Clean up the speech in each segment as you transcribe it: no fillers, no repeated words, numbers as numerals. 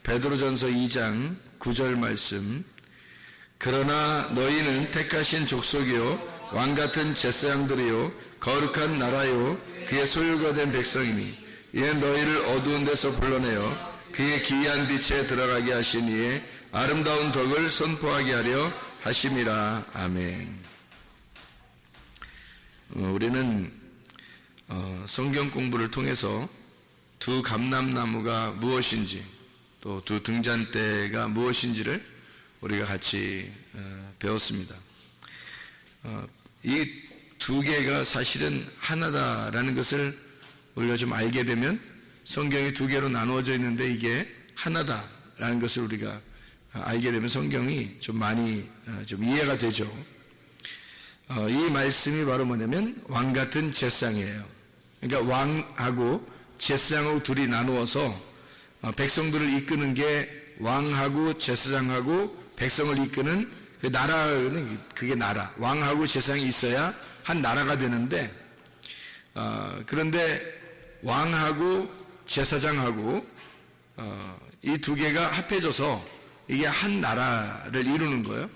베드로전서 2장 9절 말씀. 그러나 너희는 택하신 족속이요 왕같은 제사장들이요 거룩한 나라요 그의 소유가 된 백성이니 이는 너희를 어두운 데서 불러내어 그의 기이한 빛에 들어가게 하시니 아름다운 덕을 선포하게 하려 하심이라. 아멘. 우리는 성경 공부를 통해서 두 감람나무가 무엇인지 또 두 등잔대가 무엇인지를 우리가 같이 배웠습니다. 이 두 개가 사실은 하나다라는 것을 우리가 좀 알게 되면 성경이 두 개로 나누어져 있는데 이게 하나다라는 것을 우리가 알게 되면 성경이 좀 많이 좀 이해가 되죠. 이 말씀이 바로 뭐냐면 왕같은 제사장이에요. 그러니까 왕하고 제사장하고 둘이 나누어서 백성들을 이끄는 게 왕하고 제사장하고 백성을 이끄는 그 나라는 그게 나라. 왕하고 제사장이 있어야 한 나라가 되는데 그런데 왕하고 제사장하고 이 두 개가 합해져서 이게 한 나라를 이루는 거예요.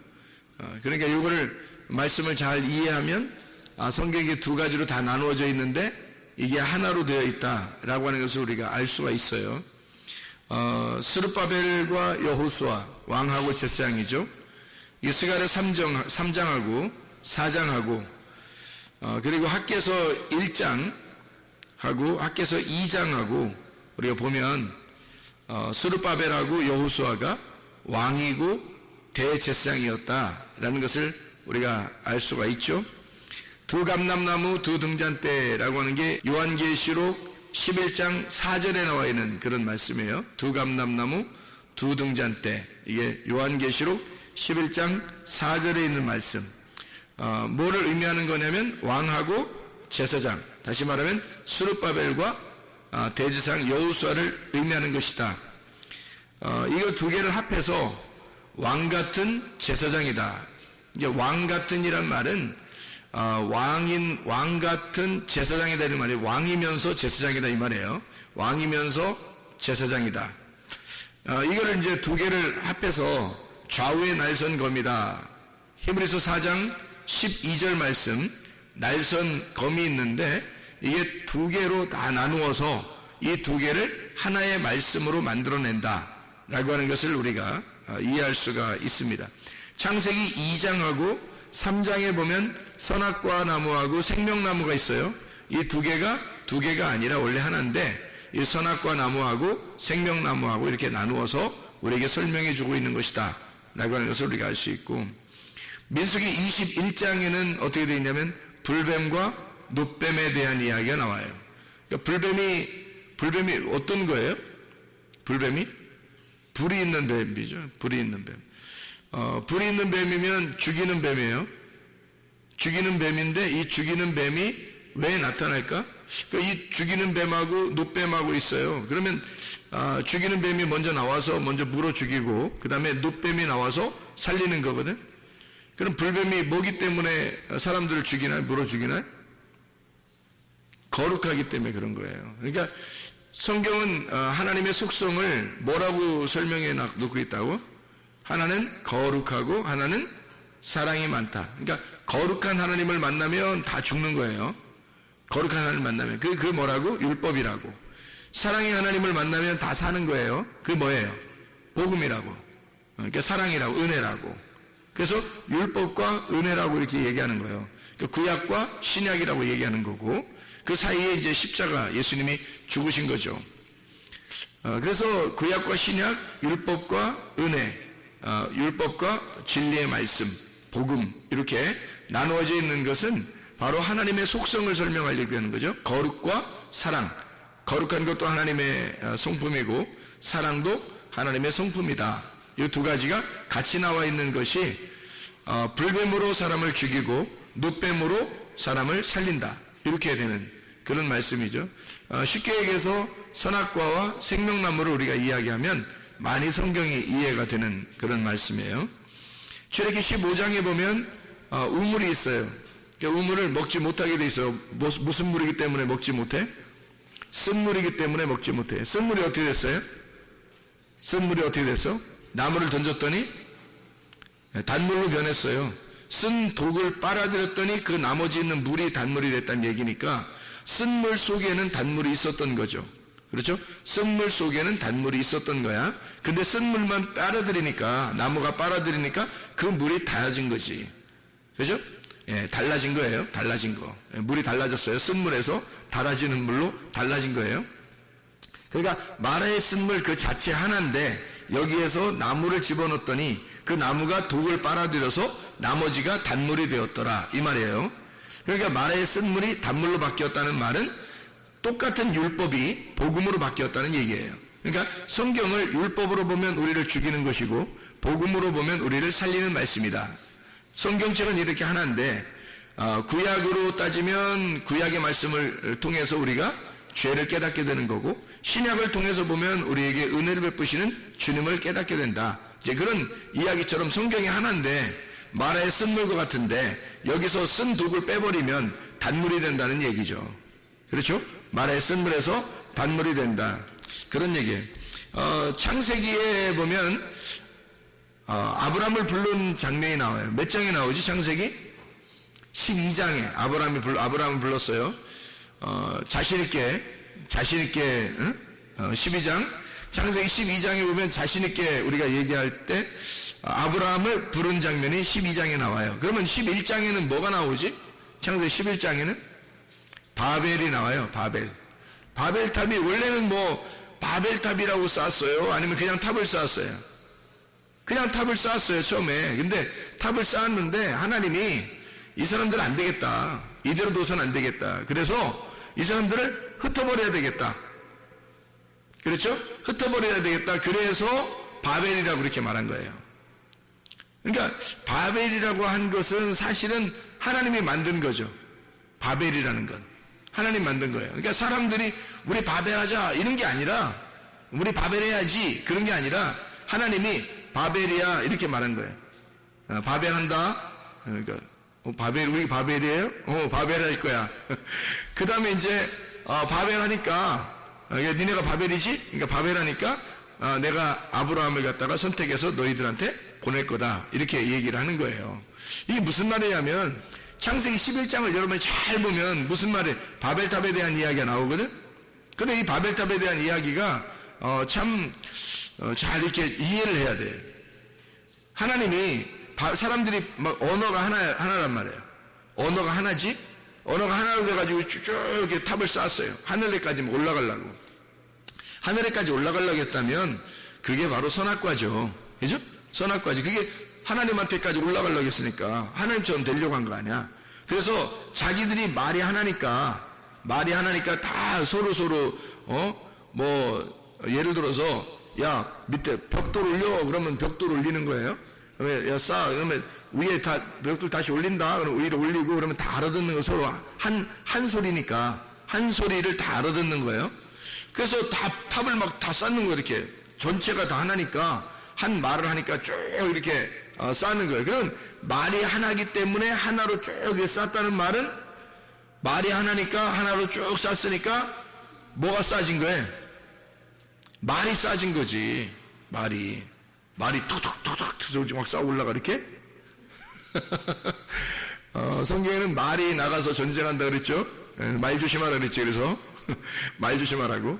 그러니까 이거를 말씀을 잘 이해하면 성경이 두 가지로 다 나누어져 있는데 이게 하나로 되어 있다라고 하는 것을 우리가 알 수가 있어요. 스룹바벨과 여호수아 왕하고 제사장이죠. 이 스가랴 3장하고 4장하고 그리고 학개서 1장하고 학개서 2장하고 우리가 보면 스룹바벨하고 여호수아가 왕이고 대제사장이었다라는 것을 우리가 알 수가 있죠. 두 감람나무 두 등잔대라고 하는 게 요한계시록 11장 4절에 나와 있는 그런 말씀이에요. 두 감람나무 두 등잔대, 이게 요한계시록 11장 4절에 있는 말씀. 뭐를 의미하는 거냐면 왕하고 제사장, 다시 말하면 스룹바벨과 대제사장 여호수아를 의미하는 것이다. 이거 두 개를 합해서 왕같은 제사장이다. 이제 왕같은이란 말은 왕같은 제사장이다 이 말이에요. 왕이면서 제사장이다 이 말이에요. 왕이면서 제사장이다. 이거를 이제 두 개를 합해서 좌우의 날선 검이다. 히브리서 4장 12절 말씀, 날선 검이 있는데 이게 두 개로 다 나누어서 이 두 개를 하나의 말씀으로 만들어낸다 라고 하는 것을 우리가 이해할 수가 있습니다. 창세기 2장하고 3장에 보면 선악과 나무하고 생명나무가 있어요. 이 두 개가 아니라 원래 하나인데 이 선악과 나무하고 생명나무하고 이렇게 나누어서 우리에게 설명해 주고 있는 것이다 라고 하는 것을 우리가 알 수 있고, 민수기 21장에는 어떻게 되어 있냐면 불뱀과 놋뱀에 대한 이야기가 나와요. 그러니까 불뱀이 어떤 거예요? 불뱀이? 불이 있는 뱀이죠. 불이 있는 뱀. 불이 있는 뱀이면 죽이는 뱀이에요. 죽이는 뱀인데 이 죽이는 뱀이 왜 나타날까? 그러니까 이 죽이는 뱀하고 놋뱀하고 있어요. 그러면 죽이는 뱀이 먼저 나와서 먼저 물어 죽이고 그 다음에 놋뱀이 나와서 살리는 거거든. 그럼 불뱀이 뭐기 때문에 사람들을 죽이나요? 물어 죽이나요? 거룩하기 때문에 그런 거예요. 그러니까 성경은 하나님의 속성을 뭐라고 설명해 놓고 있다고? 하나는 거룩하고 하나는 사랑이 많다. 그러니까 거룩한 하나님을 만나면 다 죽는 거예요. 거룩한 하나님을 만나면 그 뭐라고? 율법이라고. 사랑의 하나님을 만나면 다 사는 거예요. 그게 뭐예요? 복음이라고. 그러니까 사랑이라고, 은혜라고. 그래서 율법과 은혜라고 이렇게 얘기하는 거예요. 그러니까 구약과 신약이라고 얘기하는 거고 그 사이에 이제 십자가 예수님이 죽으신 거죠. 그래서 구약과 신약, 율법과 은혜, 율법과 진리의 말씀, 복음 이렇게 나누어져 있는 것은 바로 하나님의 속성을 설명하려고 하는 거죠. 거룩과 사랑. 거룩한 것도 하나님의 성품이고 사랑도 하나님의 성품이다. 이 두 가지가 같이 나와 있는 것이 불뱀으로 사람을 죽이고 놋뱀으로 사람을 살린다. 이렇게 되는 그런 말씀이죠. 쉽게 얘기해서 선악과와 생명나무를 우리가 이야기하면 많이 성경이 이해가 되는 그런 말씀이에요. 출애굽기 15장에 보면 우물이 있어요. 우물을 먹지 못하게 돼 있어요. 무슨 물이기 때문에 먹지 못해? 쓴물이기 때문에 먹지 못해. 쓴물이 어떻게 됐어요? 쓴 물이 어떻게 됐어? 나무를 던졌더니 단물로 변했어요. 쓴 독을 빨아들였더니 그 나머지 있는 물이 단물이 됐다는 얘기니까 쓴 물 속에는 단물이 있었던 거죠. 그렇죠? 쓴 물 속에는 단물이 있었던 거야. 근데 쓴 물만 빨아들이니까, 나무가 빨아들이니까 그 물이 달라진 거지. 그죠? 예, 달라진 거예요. 달라진 거. 예, 물이 달라졌어요. 쓴 물에서 달아지는 물로 달라진 거예요. 그러니까 마라의 쓴 물 그 자체 하나인데 여기에서 나무를 집어넣었더니 그 나무가 독을 빨아들여서 나머지가 단물이 되었더라 이 말이에요. 그러니까 마라의 쓴 물이 단물로 바뀌었다는 말은 똑같은 율법이 복음으로 바뀌었다는 얘기예요. 그러니까 성경을 율법으로 보면 우리를 죽이는 것이고 복음으로 보면 우리를 살리는 말씀이다. 성경책은 이렇게 하나인데 구약으로 따지면 구약의 말씀을 통해서 우리가 죄를 깨닫게 되는 거고 신약을 통해서 보면 우리에게 은혜를 베푸시는 주님을 깨닫게 된다. 이제 그런 이야기처럼 성경이 하나인데 마라의 쓴 물과 같은데 여기서 쓴 독을 빼버리면 단물이 된다는 얘기죠. 그렇죠? 마라의 쓴 물에서 단물이 된다. 그런 얘기예요. 창세기에 보면 아브라함을 부른 장면이 나와요. 몇 장에 나오지 창세기? 12장에 아브라함을 불렀어요. 자신있게 12장 창세기 12장에 보면 자신있게 우리가 얘기할 때 아브라함을 부른 장면이 12장에 나와요. 그러면 11장에는 뭐가 나오지? 창세기 11장에는 바벨이 나와요. 바벨탑이 원래는 뭐 바벨탑이라고 쌓았어요? 아니면 그냥 탑을 쌓았어요? 그냥 탑을 쌓았어요 처음에. 근데 탑을 쌓았는데 하나님이 이 사람들은 안 되겠다, 이대로 둬서는 안 되겠다, 그래서 이 사람들을 흩어버려야 되겠다. 그렇죠? 흩어버려야 되겠다. 그래서 바벨이라고 그렇게 말한 거예요. 그러니까 바벨이라고 한 것은 사실은 하나님이 만든 거죠. 바벨이라는 건 하나님 만든 거예요. 그러니까 사람들이 우리 바벨하자 이런 게 아니라, 우리 바벨해야지 그런 게 아니라 하나님이 바벨이야 이렇게 말한 거예요. 바벨한다. 그러니까 우리 바벨이에요? 바벨할 거야. 그 다음에 이제 바벨하니까 니네가 바벨이지? 그러니까 바벨하니까 내가 아브라함을 갖다가 선택해서 너희들한테 보낼 거다 이렇게 얘기를 하는 거예요. 이게 무슨 말이냐면 창세기 11장을 여러분이 잘 보면 무슨 말이에요? 바벨탑에 대한 이야기가 나오거든. 근데 이 바벨탑에 대한 이야기가 참 잘 이렇게 이해를 해야 돼요. 하나님이 사람들이 막 언어가 하나란 말이에요. 언어가 하나지? 언어가 하나로 돼가지고 쭉 이렇게 탑을 쌓았어요. 하늘에까지 올라가려고. 하늘에까지 올라가려고 했다면 그게 바로 선악과죠. 그죠? 선악과지. 그게 하나님한테까지 올라가려고 했으니까 하나님처럼 되려고 한 거 아니야. 그래서 자기들이 말이 하나니까 다 서로 뭐 예를 들어서 야 밑에 벽돌 올려 그러면 벽돌 올리는 거예요. 야 쌓아 그러면 위에 다 벽돌 다시 올린다 그러면 위로 올리고 그러면 다 알아듣는 거. 서로 한 소리니까 한 소리를 다 알아듣는 거예요. 그래서 탑을 막 다 쌓는 거예요. 이렇게 전체가 다 하나니까 한 말을 하니까 쭉 이렇게 쌓는 거예요. 그럼 말이 하나이기 때문에 하나로 쭉 이렇게 쌓았다는 말은 말이 하나니까 하나로 쭉 쌓았으니까 뭐가 쌓아진 거예요? 말이 쌓아진 거지. 말이 툭툭툭툭 막 쌓아 올라가 이렇게. 성경에는 말이 나가서 전쟁한다 그랬죠. 말 조심하라 그랬죠. 그래서 말 조심하라고.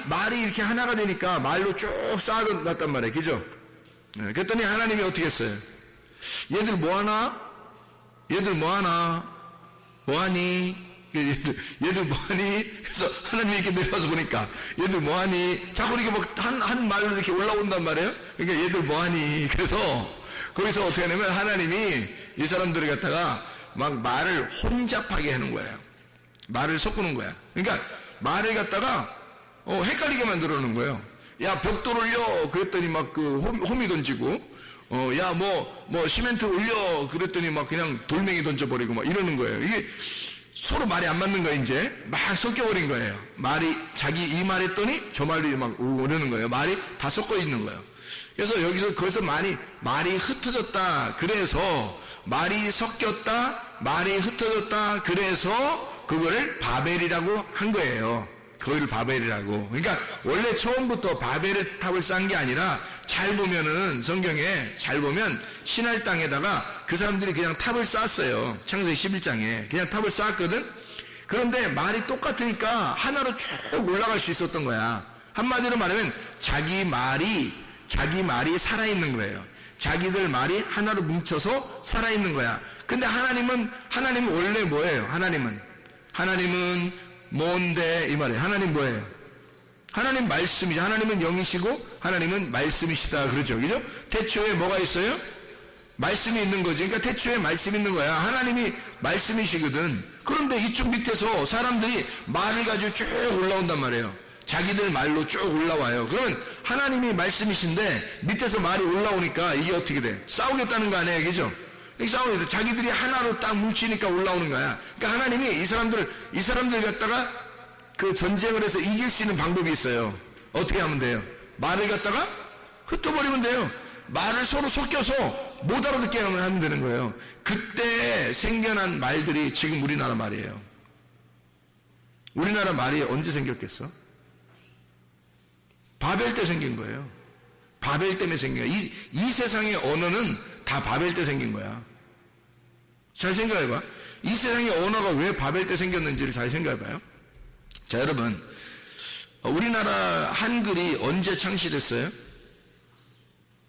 말이 이렇게 하나가 되니까 말로 쭉 쌓아놨단 말이에요. 그죠? 그랬더니 하나님이 어떻게 했어요? 얘들 뭐하나? 뭐하니? 얘들 뭐하니? 그래서 하나님이 이렇게 내려와서 보니까 얘들 뭐하니? 자꾸 이렇게 막 한 말로 이렇게 올라온단 말이에요. 그러니까 얘들 뭐하니? 그래서 거기서 어떻게 하냐면 하나님이 이 사람들을 갖다가 막 말을 혼잡하게 하는 거예요. 말을 섞는 거야. 그러니까 말을 갖다가 헷갈리게 만들어 놓은 거예요. 야 벽돌 올려 그랬더니 막 그 홈이 던지고 야 뭐 시멘트 올려 그랬더니 막 그냥 돌멩이 던져버리고 막 이러는 거예요. 이게 서로 말이 안 맞는 거예요. 이제 막 섞여버린 거예요. 말이 자기 이 말 했더니 저 말이 막 오르는 거예요. 말이 다 섞어 있는 거예요. 그래서 여기서 거기서 말이 흩어졌다. 그래서 말이 섞였다. 말이 흩어졌다. 그래서 그거를 바벨이라고 한 거예요. 거기를 바벨이라고. 그러니까 원래 처음부터 바벨의 탑을 쌓은 게 아니라 잘 보면은 성경에 잘 보면 신할 땅에다가 그 사람들이 그냥 탑을 쌓았어요. 창세기 11장에 그냥 탑을 쌓았거든. 그런데 말이 똑같으니까 하나로 쭉 올라갈 수 있었던 거야. 한마디로 말하면 자기 말이 살아있는 거예요. 자기들 말이 하나로 뭉쳐서 살아있는 거야. 근데 하나님은 원래 뭐예요? 하나님은 뭔데 이 말이에요. 하나님 뭐예요? 하나님 말씀이죠. 하나님은 영이시고 하나님은 말씀이시다 그러죠. 그죠? 태초에 뭐가 있어요? 말씀이 있는 거지. 그러니까 태초에 말씀이 있는 거야. 하나님이 말씀이시거든. 그런데 이쪽 밑에서 사람들이 말을 가지고 쭉 올라온단 말이에요. 자기들 말로 쭉 올라와요. 그러면 하나님이 말씀이신데 밑에서 말이 올라오니까 이게 어떻게 돼? 싸우겠다는 거 아니에요, 그죠? 싸우겠다. 자기들이 하나로 딱 뭉치니까 올라오는 거야. 그러니까 하나님이 이 사람들 갖다가 그 전쟁을 해서 이길 수 있는 방법이 있어요. 어떻게 하면 돼요? 말을 갖다가 흩어버리면 돼요. 말을 서로 섞여서 못 알아듣게 하면 되는 거예요. 그때 생겨난 말들이 지금 우리나라 말이에요. 우리나라 말이 언제 생겼겠어? 바벨 때 생긴 거예요. 바벨 때문에 생긴 거야. 이 세상의 언어는 다 바벨 때 생긴 거야. 잘 생각해봐. 이 세상의 언어가 왜 바벨 때 생겼는지를 잘 생각해봐요. 자, 여러분, 우리나라 한글이 언제 창시됐어요?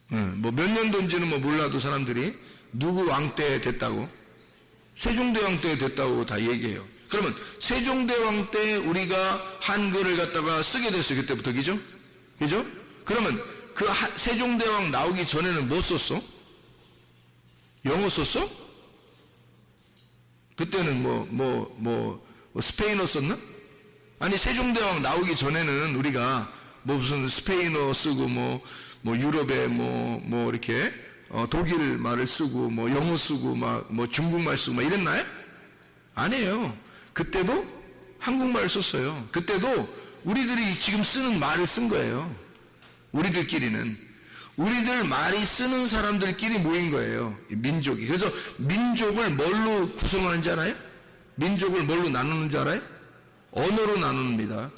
뭐 몇 년도인지는 뭐 몰라도 사람들이 누구 왕 때 됐다고? 세종대왕 때 됐다고 다 얘기해요. 그러면 세종대왕 때 우리가 한글을 갖다가 쓰게 됐어요. 그때부터, 그죠? 그죠? 그러면 그 세종대왕 나오기 전에는 뭐 썼어? 영어 썼어? 그때는 스페인어 썼나? 아니, 세종대왕 나오기 전에는 우리가 뭐 무슨 스페인어 쓰고 유럽에 이렇게 독일 말을 쓰고 영어 쓰고 뭐 중국말 쓰고 이랬나요? 아니에요. 그때도 한국말을 썼어요. 그때도 우리들이 지금 쓰는 말을 쓴 거예요. 우리들끼리는. 우리들 말이 쓰는 사람들끼리 모인 거예요. 민족이. 그래서 민족을 뭘로 구성하는지 알아요? 민족을 뭘로 나누는지 알아요? 언어로 나눕니다.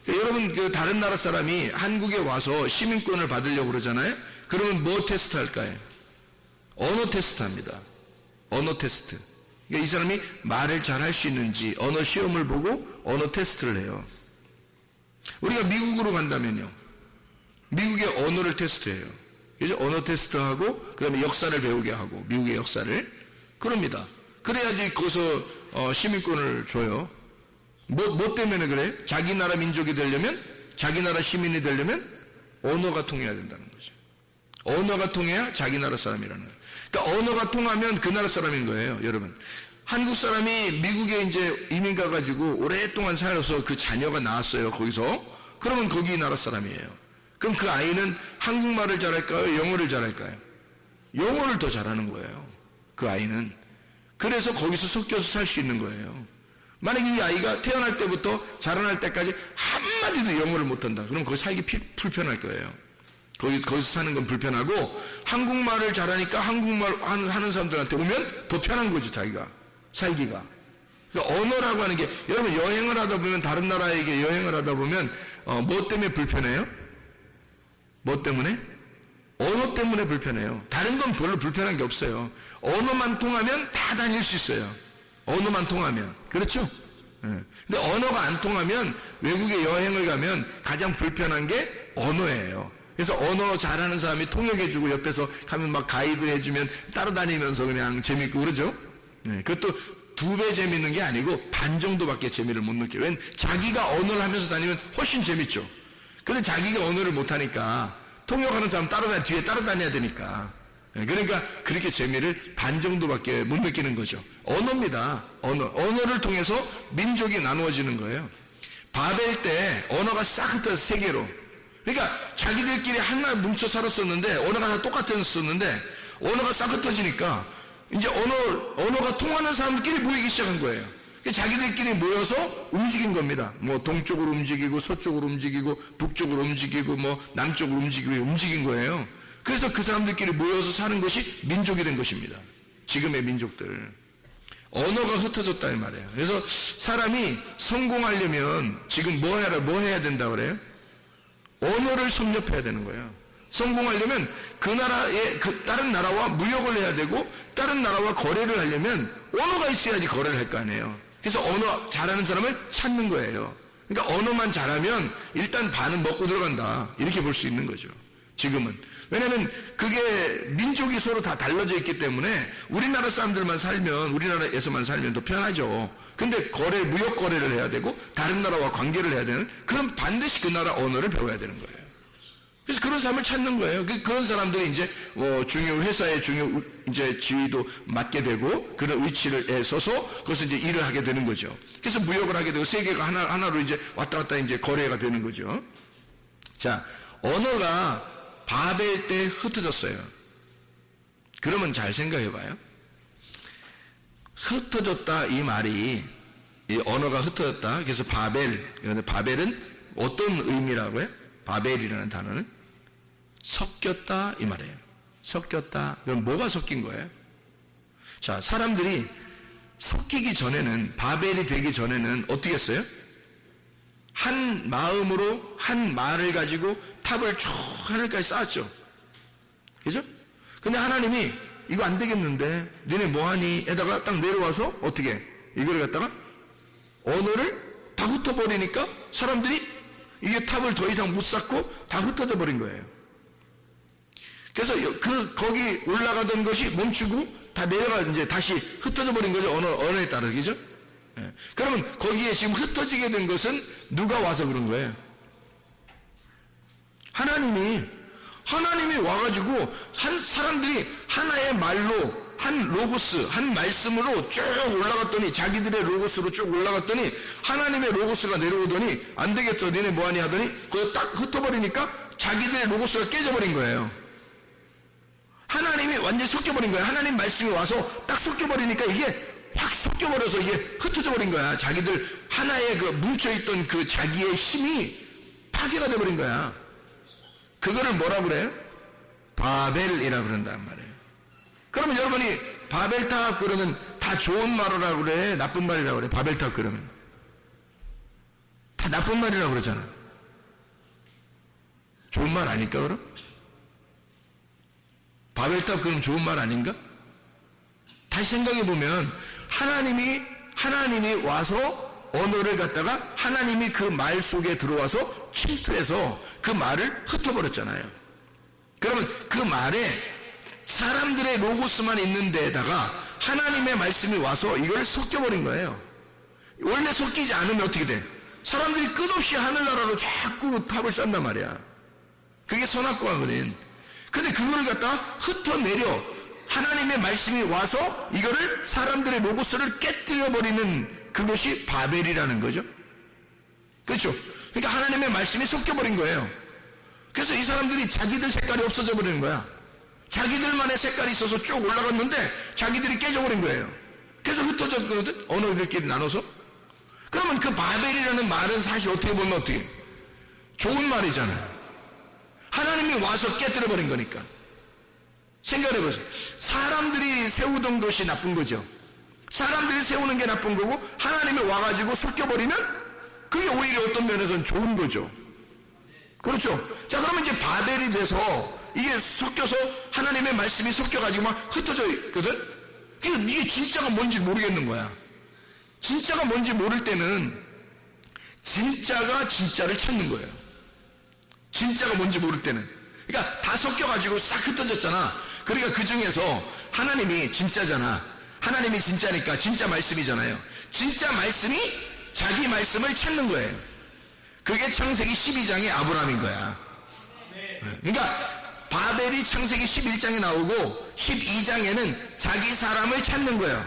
그러니까 여러분, 다른 나라 사람이 한국에 와서 시민권을 받으려고 그러잖아요? 그러면 뭐 테스트 할까요? 언어 테스트 합니다. 언어 테스트. 그러니까 이 사람이 말을 잘 할 수 있는지 언어 시험을 보고 언어 테스트를 해요. 우리가 미국으로 간다면요. 미국의 언어를 테스트해요. 그죠? 언어 테스트하고, 그 다음에 역사를 배우게 하고, 미국의 역사를. 그럽니다. 그래야지 거기서 시민권을 줘요. 뭐 때문에 그래요? 자기 나라 민족이 되려면, 자기 나라 시민이 되려면 언어가 통해야 된다는 거죠. 언어가 통해야 자기 나라 사람이라는 거예요. 그러니까 언어가 통하면 그 나라 사람인 거예요, 여러분. 한국 사람이 미국에 이제 이민 가가지고 오랫동안 살아서 그 자녀가 나왔어요, 거기서. 그러면 거기 나라 사람이에요. 그럼 그 아이는 한국말을 잘할까요? 영어를 잘할까요? 영어를 더 잘하는 거예요, 그 아이는. 그래서 거기서 섞여서 살 수 있는 거예요. 만약에 이 아이가 태어날 때부터 자라날 때까지 한마디도 영어를 못한다. 그럼 거기 살기 불편할 거예요. 거기서 사는 건 불편하고, 한국말을 잘하니까 한국말 하는 사람들한테 오면 더 편한 거죠, 자기가. 살기가. 그러니까 언어라고 하는 게, 여러분 여행을 하다 보면, 다른 나라에게 여행을 하다 보면, 뭐 때문에 불편해요? 뭐 때문에? 언어 때문에 불편해요. 다른 건 별로 불편한 게 없어요. 언어만 통하면 다 다닐 수 있어요. 언어만 통하면. 그렇죠? 근데 언어가 안 통하면 외국에 여행을 가면 가장 불편한 게 언어예요. 그래서 언어 잘하는 사람이 통역해주고 옆에서 가면 막 가이드 해주면 따라다니면서 그냥 재밌고 그러죠? 그것도 2배 재밌는 게 아니고 반 정도밖에 재미를 못 느껴요. 왜냐면 자기가 언어를 하면서 다니면 훨씬 재밌죠. 근데 자기가 언어를 못하니까 통역하는 사람 뒤에 따라다녀야 되니까. 그러니까 그렇게 재미를 반 정도밖에 못 느끼는 거죠. 언어입니다. 언어를 통해서 민족이 나누어지는 거예요. 바벨 때 언어가 싹 흩어서 세 개로. 그러니까 자기들끼리 하나 뭉쳐 살았었는데, 언어가 다 똑같았었는데, 언어가 싹 흩어지니까 이제 언어가 통하는 사람들끼리 모이기 시작한 거예요. 자기들끼리 모여서 움직인 겁니다. 뭐 동쪽으로 움직이고, 서쪽으로 움직이고, 북쪽으로 움직이고, 뭐 남쪽으로 움직인 거예요. 그래서 그 사람들끼리 모여서 사는 것이 민족이 된 것입니다. 지금의 민족들. 언어가 흩어졌다 이 말이에요. 그래서 사람이 성공하려면 지금 뭐 해야 된다 그래요? 언어를 섭렵해야 되는 거예요. 성공하려면 그 나라의 다른 나라와 무역을 해야 되고 다른 나라와 거래를 하려면 언어가 있어야지 거래를 할 거 아니에요. 그래서 언어 잘하는 사람을 찾는 거예요. 그러니까 언어만 잘하면 일단 반은 먹고 들어간다 이렇게 볼 수 있는 거죠. 지금은. 왜냐하면 그게 민족이 서로 다 달라져 있기 때문에 우리나라 사람들만 살면, 우리나라에서만 살면 더 편하죠. 근데 무역 거래를 해야 되고 다른 나라와 관계를 해야 되는, 그럼 반드시 그 나라 언어를 배워야 되는 거예요. 그래서 그런 사람을 찾는 거예요. 그런 사람들이 이제 중요 회사의 중요 이제 지위도 맡게 되고 그런 위치를 서서 거기서 이제 일을 하게 되는 거죠. 그래서 무역을 하게 되고 세계가 하나로 이제 왔다 갔다 이제 거래가 되는 거죠. 자, 언어가 바벨 때 흩어졌어요. 그러면 잘 생각해 봐요. 흩어졌다 이 말이, 이 언어가 흩어졌다. 그래서 바벨은 어떤 의미라고요? 바벨이라는 단어는 섞였다 이 말이에요. 섞였다. 그럼 뭐가 섞인 거예요? 자, 사람들이 섞이기 전에는, 바벨이 되기 전에는 어떻게 했어요? 한 마음으로 한 말을 가지고 탑을 쭉 하늘까지 쌓았죠. 그죠? 근데 하나님이 이거 안 되겠는데 너네 뭐하니? 에다가 딱 내려와서 어떻게 이걸 갖다가 언어를 다 흩어버리니까 사람들이 이게 탑을 더 이상 못 쌓고 다 흩어져 버린 거예요. 그래서 거기 올라가던 것이 멈추고 다 내려가 이제 다시 흩어져 버린 거죠. 언어에 따라. 그죠? 예. 그러면 거기에 지금 흩어지게 된 것은 누가 와서 그런 거예요? 하나님이 와가지고 사람들이 하나의 말로, 한 로고스, 한 말씀으로 쭉 올라갔더니, 자기들의 로고스로 쭉 올라갔더니 하나님의 로고스가 내려오더니 안 되겠어 너네 뭐하니 하더니 그거 딱 흩어버리니까 자기들의 로고스가 깨져버린 거예요. 하나님이 완전히 섞여버린 거예요. 하나님 말씀이 와서 딱 섞여버리니까 이게 확 섞여버려서 이게 흩어져 버린 거야. 자기들 하나의 그 뭉쳐있던 그 자기의 힘이 파괴가 돼버린 거야. 그거를 뭐라 그래요? 바벨이라 그런단 말이에요. 그러면 여러분이 바벨탑 그러면 다 좋은 말이라 그래? 나쁜 말이라 그래? 바벨탑 그러면 다 나쁜 말이라 그러잖아. 좋은 말 아닐까 그럼? 바벨탑 그럼 좋은 말 아닌가? 다시 생각해 보면 하나님이 와서 언어를 갖다가 하나님이 그 말 속에 들어와서 침투해서 그 말을 흩어버렸잖아요. 그러면 그 말에 사람들의 로고스만 있는 데에다가 하나님의 말씀이 와서 이걸 섞여버린 거예요. 원래 섞이지 않으면 어떻게 돼? 사람들이 끝없이 하늘나라로 자꾸 탑을 쌓는단 말이야. 그게 선악과거든. 근데 그거를 갖다가 흩어내려 하나님의 말씀이 와서 이거를 사람들의 로고스를 깨뜨려버리는 그것이 바벨이라는 거죠. 그렇죠? 그러니까 하나님의 말씀이 섞여버린 거예요. 그래서 이 사람들이 자기들 색깔이 없어져 버리는 거야. 자기들만의 색깔이 있어서 쭉 올라갔는데 자기들이 깨져버린 거예요. 그래서 흩어졌거든, 언어들끼리 나눠서. 그러면 그 바벨이라는 말은 사실 어떻게 보면 어떻게 좋은 말이잖아요. 하나님이 와서 깨뜨려버린 거니까. 생각해보세요. 사람들이 세우던 것이 나쁜 거죠. 사람들이 세우는 게 나쁜 거고 하나님이 와가지고 섞여버리면 그게 오히려 어떤 면에서는 좋은 거죠. 그렇죠? 자, 그러면 이제 바벨이 돼서 이게 섞여서 하나님의 말씀이 섞여가지고 막 흩어져 있거든? 그러니까 이게 진짜가 뭔지 모르겠는 거야. 진짜가 뭔지 모를 때는 진짜가 진짜를 찾는 거예요. 진짜가 뭔지 모를 때는. 그러니까 다 섞여가지고 싹 흩어졌잖아. 그러니까 그 중에서 하나님이 진짜잖아. 하나님이 진짜니까 진짜 말씀이잖아요. 진짜 말씀이 자기 말씀을 찾는 거예요. 그게 창세기 12장의 아브라함인 거야. 그러니까 바벨이 창세기 11장에 나오고 12장에는 자기 사람을 찾는 거예요.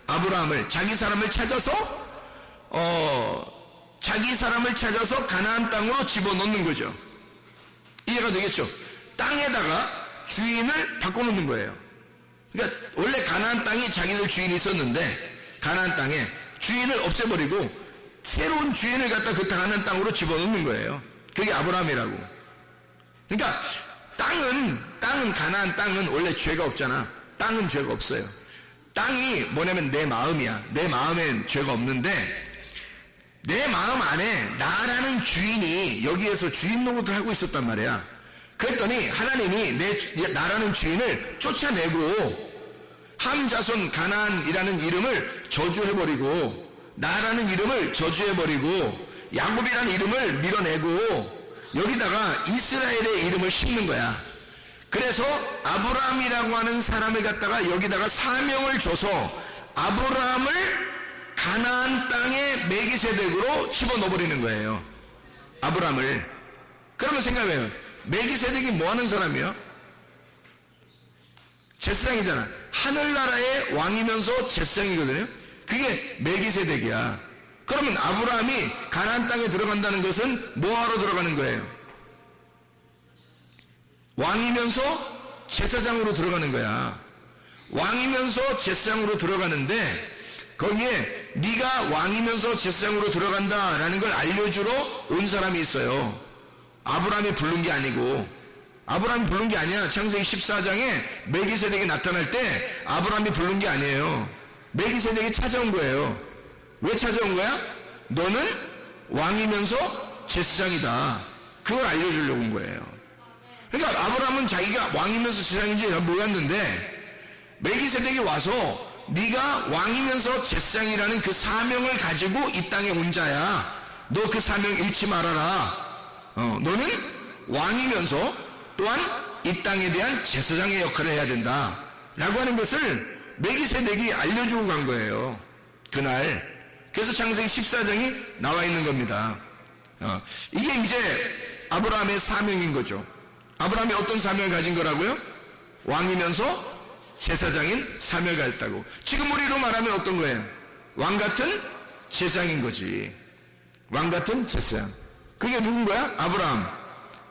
아브라함을, 자기 사람을 찾아서 가나안 땅으로 집어넣는 거죠. 이해가 되겠죠? 땅에다가 주인을 바꿔놓는 거예요. 그러니까 원래 가나안 땅이 자기들 주인이 있었는데 가나안 땅에 주인을 없애버리고 새로운 주인을 갖다 그 가나안 땅으로 집어넣는 거예요. 그게 아브라함이라고. 그러니까 땅은 가나안 땅은 원래 죄가 없잖아. 땅은 죄가 없어요. 땅이 뭐냐면 내 마음이야. 내 마음엔 죄가 없는데 내 마음 안에 나라는 주인이 여기에서 주인 노릇을 하고 있었단 말이야. 그랬더니 하나님이 나라는 주인을 쫓아내고 함 자손 가나안이라는 이름을 저주해버리고 나라는 이름을 저주해버리고 야곱이라는 이름을 밀어내고 여기다가 이스라엘의 이름을 심는 거야. 그래서 아브라함이라고 하는 사람을 갖다가 여기다가 사명을 줘서 아브라함을 가나안 땅의 멜기세덱으로 집어넣어버리는 거예요. 아브라함을. 그러면 생각해요. 멜기세덱이 뭐 하는 사람이요? 제사장이잖아. 하늘나라의 왕이면서 제사장이거든요. 그게 멜기세덱이야. 그러면 아브라함이 가나안 땅에 들어간다는 것은 뭐하러 들어가는 거예요? 왕이면서 제사장으로 들어가는 거야. 왕이면서 제사장으로 들어가는데 거기에 네가 왕이면서 제사장으로 들어간다라는 걸 알려주러 온 사람이 있어요. 아브라함이 부른 게 아니고, 아브라함이 부른 게 아니야. 창세기 14장에 멜기세덱이 나타날 때 아브라함이 부른 게 아니에요. 멜기세덱이 찾아온 거예요. 왜 찾아온 거야? 너는 왕이면서 제사장이다. 그걸 알려주려고 온 거예요. 그러니까 아브라함은 자기가 왕이면서 제사장인지 잘 몰랐는데 메기세덱이 와서 네가 왕이면서 제사장이라는 그 사명을 가지고 이 땅에 온 자야. 너 그 사명 잃지 말아라. 너는 왕이면서 또한 이 땅에 대한 제사장의 역할을 해야 된다 라고 하는 것을 메기세덱이 알려주고 간 거예요. 그날. 그래서 창세기 14장이 나와 있는 겁니다. 이게 이제 아브라함의 사명인 거죠. 아브라함이 어떤 사명을 가진 거라고요? 왕이면서 제사장인 사명을 가졌다고. 지금 우리로 말하면 어떤 거예요? 왕 같은 제사장인 거지. 왕 같은 제사장. 그게 누군 거야? 아브라함.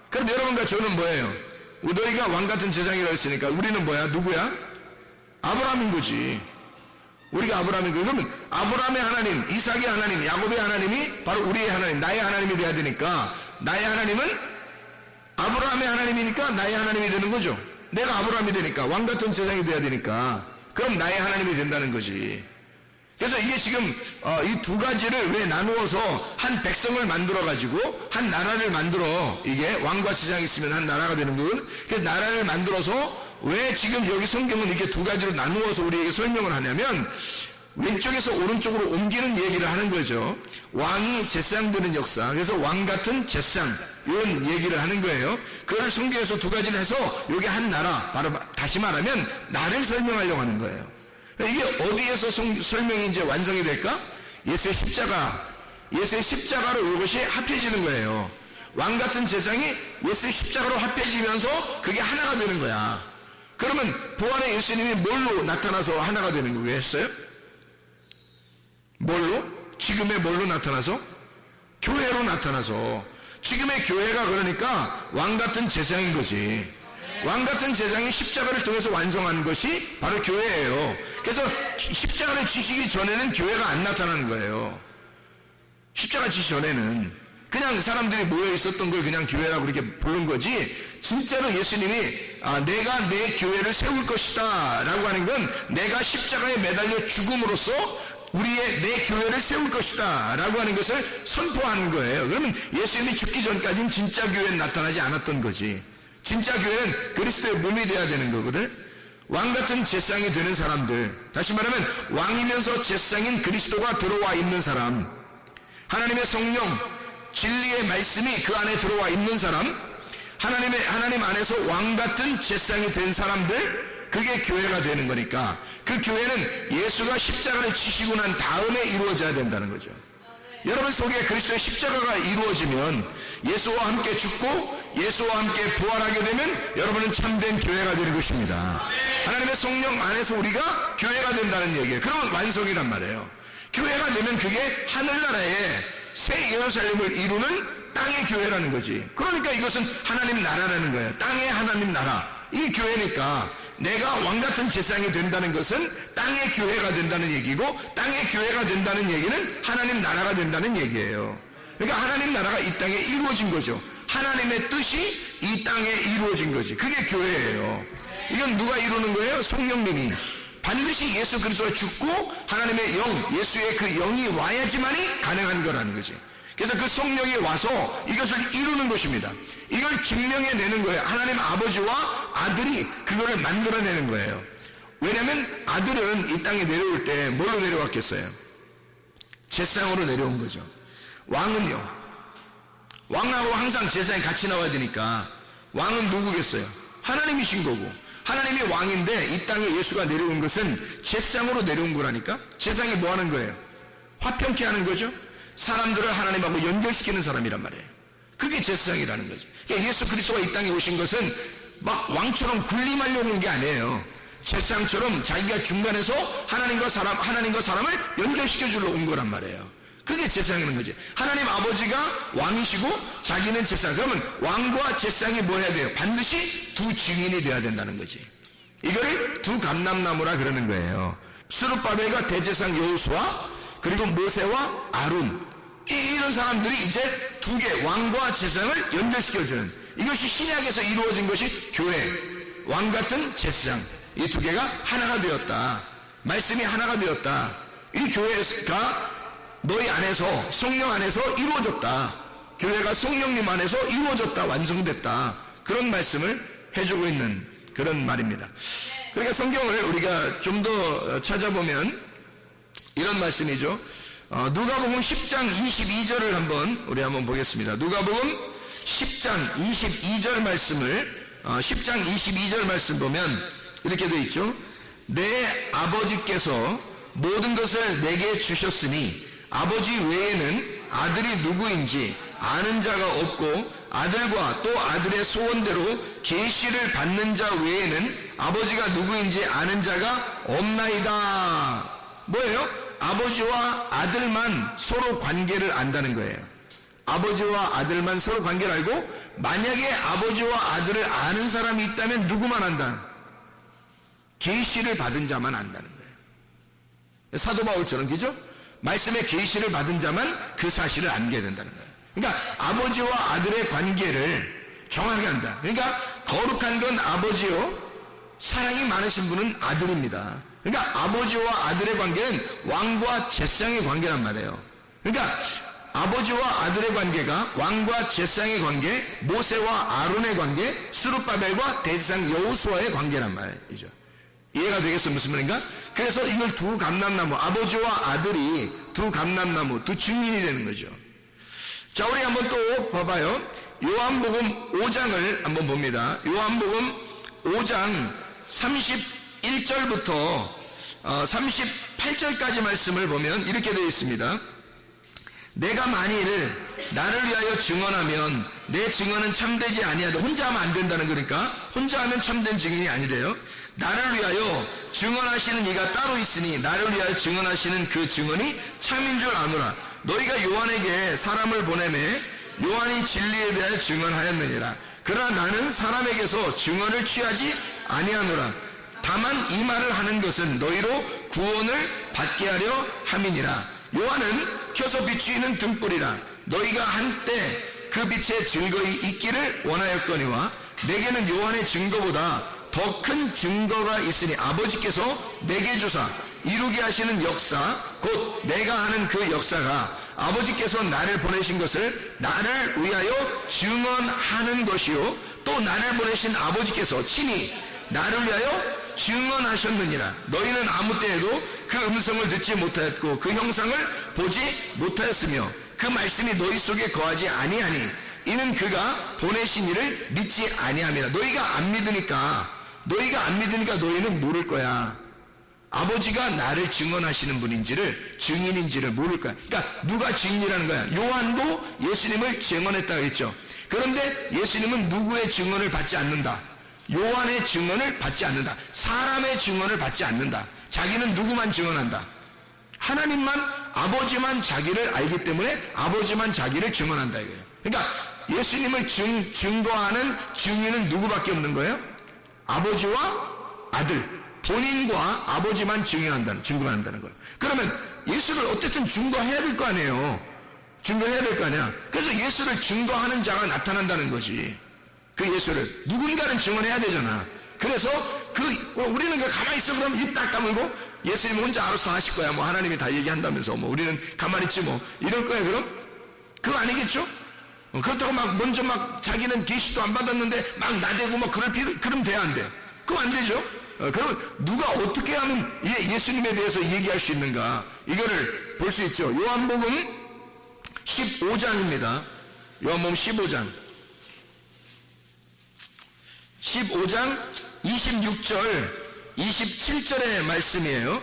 그럼 여러분과 저는 뭐예요? 너희가 왕 같은 제사장이라고 했으니까 우리는 뭐야? 누구야? 아브라함인 거지. 우리가 아브라함인 거예요. 그러면 아브라함의 하나님, 이삭의 하나님, 야곱의 하나님이 바로 우리의 하나님, 나의 하나님이 돼야 되니까 나의 하나님은 아브라함의 하나님이니까 나의 하나님이 되는 거죠. 내가 아브라함이 되니까 왕 같은 제사장이 돼야 되니까 그럼 나의 하나님이 된다는 거지. 그래서 이게 지금 이 두 가지를 왜 나누어서 한 백성을 만들어 가지고 한 나라를 만들어, 이게 왕과 제사장이 있으면 한 나라가 되는 거거든. 그래서 나라를 만들어서 왜 지금 여기 성경은 이렇게 두 가지로 나누어서 우리에게 설명을 하냐면 왼쪽에서 오른쪽으로 옮기는 얘기를 하는 거죠. 왕이 제사장 되는 역사. 그래서 왕 같은 제사장, 이런 얘기를 하는 거예요. 그걸 성경에서 두 가지를 해서 이게 한 나라, 바로 다시 말하면 나를 설명하려고 하는 거예요. 이게 어디에서 설명이 이제 완성이 될까? 예수의 십자가. 예수의 십자가로 이것이 합해지는 거예요. 왕 같은 제사장이 예수의 십자가로 합해지면서 그게 하나가 되는 거야. 그러면 부활의 예수님이 뭘로 나타나서 하나가 되는 거겠어요? 뭘로? 지금의 뭘로 나타나서? 교회로 나타나서. 지금의 교회가 그러니까 왕 같은 제사장인 거지. 왕 같은 제사장이 십자가를 통해서 완성한 것이 바로 교회예요. 그래서 십자가를 지시기 전에는 교회가 안 나타나는 거예요. 십자가 지시 전에는 그냥 사람들이 모여 있었던 걸 그냥 교회라고 그렇게 부른 거지, 진짜로 예수님이 내가 내 교회를 세울 것이다 라고 하는 건 내가 십자가에 매달려 죽음으로써 우리의 내 교회를 세울 것이다 라고 하는 것을 선포하는 거예요. 그러면 예수님이 죽기 전까지는 진짜 교회는 나타나지 않았던 거지. 진짜 교회는 그리스도의 몸이 돼야 되는 거거든. 왕 같은 제사장이 되는 사람들, 다시 말하면 왕이면서 제사장인 그리스도가 들어와 있는 사람, 하나님의 성령, 진리의 말씀이 그 안에 들어와 있는 사람, 하나님 안에서 왕 같은 제사장이 된 사람들, 그게 교회가 되는 거니까 그 교회는 예수가 십자가를 지시고 난 다음에 이루어져야 된다는 거죠. 여러분 속에 그리스도의 십자가가 이루어지면, 예수와 함께 죽고 예수와 함께 부활하게 되면 여러분은 참된 교회가 되는 것입니다. 하나님의 성령 안에서 우리가 교회가 된다는 얘기예요. 그러면 완성이란 말이에요. 교회가 되면 그게 하늘나라의 새 예루살렘을 이루는 땅의 교회라는 거지. 그러니까 이것은 하나님 나라라는 거예요. 땅의 하나님 나라. 이게 교회니까 내가 왕같은 제사장이 된다는 것은 땅의 교회가 된다는 얘기고, 땅의 교회가 된다는 얘기는 하나님 나라가 된다는 얘기예요. 그러니까 하나님 나라가 이 땅에 이루어진 거죠. 하나님의 뜻이 이 땅에 이루어진 거지. 그게 교회예요. 이건 누가 이루는 거예요? 성령님이. 반드시 예수 그리스도가 죽고 하나님의 영, 예수의 그 영이 와야지만이 가능한 거라는 거지. 그래서 그 성령이 와서 이것을 이루는 것입니다. 이걸 증명해내는 거예요. 하나님 아버지와 아들이 그거를 만들어내는 거예요. 왜냐하면 아들은 이 땅에 내려올 때 뭘로 내려왔겠어요? 제상으로 내려온 거죠. 왕은요, 왕하고 항상 제사에 같이 나와야 되니까 왕은 누구겠어요? 하나님이신 거고, 하나님이 왕인데 이 땅에 예수가 내려온 것은 제상으로 내려온 거라니까. 제상이 뭐 하는 거예요? 화평케 하는 거죠. 사람들을 하나님하고 연결시키는 사람이란 말이에요. 그게 제사장이라는 거죠. 그러니까 예수 그리스도가 이 땅에 오신 것은 막 왕처럼 군림하려고 온 게 아니에요. 제사장처럼 자기가 중간에서 하나님과 사람을 연결시켜 주러 온 거란 말이에요. 그게 제사장이라는 거지. 하나님 아버지가 왕이시고 자기는 제사장. 그러면 왕과 제사장이 뭐 해야 돼요? 반드시 두 증인이 돼야 된다는 거지. 이거를 두 감람나무라 그러는 거예요. 스룹바벨과 대제사장 여호수아, 그리고 모세와 아론, 이런 사람들이 이제 두 개, 왕과 제사장을 연결시켜주는, 이것이 신약에서 이루어진 것이 교회, 왕 같은 제사장, 이 두 개가 하나가 되었다. 말씀이 하나가 되었다. 이 교회가 너희 안에서, 성령 안에서 이루어졌다. 교회가 성령님 안에서 이루어졌다, 완성됐다. 그런 말씀을 해주고 있는 그런 말입니다. 그러니까 성경을 우리가 좀 더 찾아보면 이런 말씀이죠. 누가복음 10장 22절을 우리 한번 보겠습니다. 누가복음 10장 22절 말씀을 10장 22절 말씀 보면 이렇게 되어 있죠. 내 아버지께서 모든 것을 내게 주셨으니 아버지 외에는 아들이 누구인지 아는 자가 없고 아들과 또 아들의 소원대로 계시를 받는 자 외에는 아버지가 누구인지 아는 자가 없나이다. 뭐예요? 아버지와 아들만 서로 관계를 안다는 거예요. 아버지와 아들만 서로 관계를 알고, 만약에 아버지와 아들을 아는 사람이 있다면 누구만 안다? 계시를 받은 자만 안다는 거예요. 사도 바울처럼, 그죠? 말씀의 계시를 받은 자만 그 사실을 알게 된다는 거예요. 그러니까 아버지와 아들의 관계를 정확히 안다. 그러니까 거룩한 건 아버지요, 사랑이 많으신 분은 아들입니다. 그러니까 아버지와 아들의 관계는 왕과 제사장의 관계란 말이에요. 그러니까 아버지와 아들의 관계가 왕과 제사장의 관계, 모세와 아론의 관계, 스룹바벨과 대제사장 여호수아의 관계란 말이죠. 이해가 되겠어요? 무슨 말인가? 그래서 이걸 두 감람나무, 아버지와 아들이 두 감람나무, 두 증인이 되는 거죠. 자, 우리 한번 또 봐봐요. 요한복음 5장을 한번 봅니다. 요한복음 5장 31절부터 38절까지 말씀을 보면 이렇게 되어 있습니다. 내가 만일 나를 위하여 증언하면 내 증언은 참되지 아니하다. 혼자 하면 안 된다는 거니까 혼자 하면 참된 증인이 아니래요. 나를 위하여 증언하시는 이가 따로 있으니 나를 위하여 증언하시는 그 증언이 참인 줄 아노라. 너희가 요한에게 사람을 보내매 요한이 진리에 대하여 증언하였느니라. 그러나 나는 사람에게서 증언을 취하지 아니하노라. 다만 이 말을 하는 것은 너희로 구원을 받게 하려 함이니라. 요한은 켜서 비추이는 등불이라. 너희가 한때 그 빛의 증거이 있기를 원하였거니와 내게는 요한의 증거보다 더 큰 증거가 있으니 아버지께서 내게 주사 이루게 하시는 역사, 곧 내가 하는 그 역사가 아버지께서 나를 보내신 것을 나를 위하여 증언하는 것이요 또 나를 보내신 아버지께서 친히 나를 위하여 증언하셨느니라. 너희는 아무 때에도 그 음성을 듣지 못하였고 그 형상을 보지 못하였으며 그 말씀이 너희 속에 거하지 아니하니 이는 그가 보내신 이를 믿지 아니함이라. 너희가 안 믿으니까 너희는 모를 거야. 아버지가 나를 증언하시는 분인지를, 증인인지를 모를 거야. 그러니까 누가 증인이라는 거야? 요한도 예수님을 증언했다고 했죠. 그런데 예수님은 누구의 증언을 받지 않는다? 요한의 증언을 받지 않는다. 사람의 증언을 받지 않는다. 자기는 누구만 증언한다? 하나님만, 아버지만 자기를 알기 때문에 아버지만 자기를 증언한다 이거예요. 그러니까 예수님을 증거하는 증인은 누구밖에 없는 거예요? 아버지와 아들, 본인과 아버지만 증거한다는 거예요. 그러면 예수를 어쨌든 증거해야 될 거 아니에요. 증거해야 될 거 아니야. 그래서 예수를 증거하는 자가 나타난다는 거지. 그 예수를 누군가는 증언해야 되잖아. 그래서 우리는 가만히 있어 그럼 입 딱 다물고 예수님 혼자 알아서 하실 거야. 뭐 하나님이 다 얘기한다면서 뭐 우리는 가만히 있지 뭐 이럴 거야 그럼? 그거 아니겠죠? 그렇다고 막 먼저 막 자기는 계시도 안 받았는데 막 나대고 막 그럼 돼 안 돼? 그럼 안 되죠? 그럼 누가 어떻게 하면 예수님에 대해서 얘기할 수 있는가? 이거를 볼 수 있죠. 요한복음 15장입니다. 요한복음 15장 26절 27절의 말씀이에요.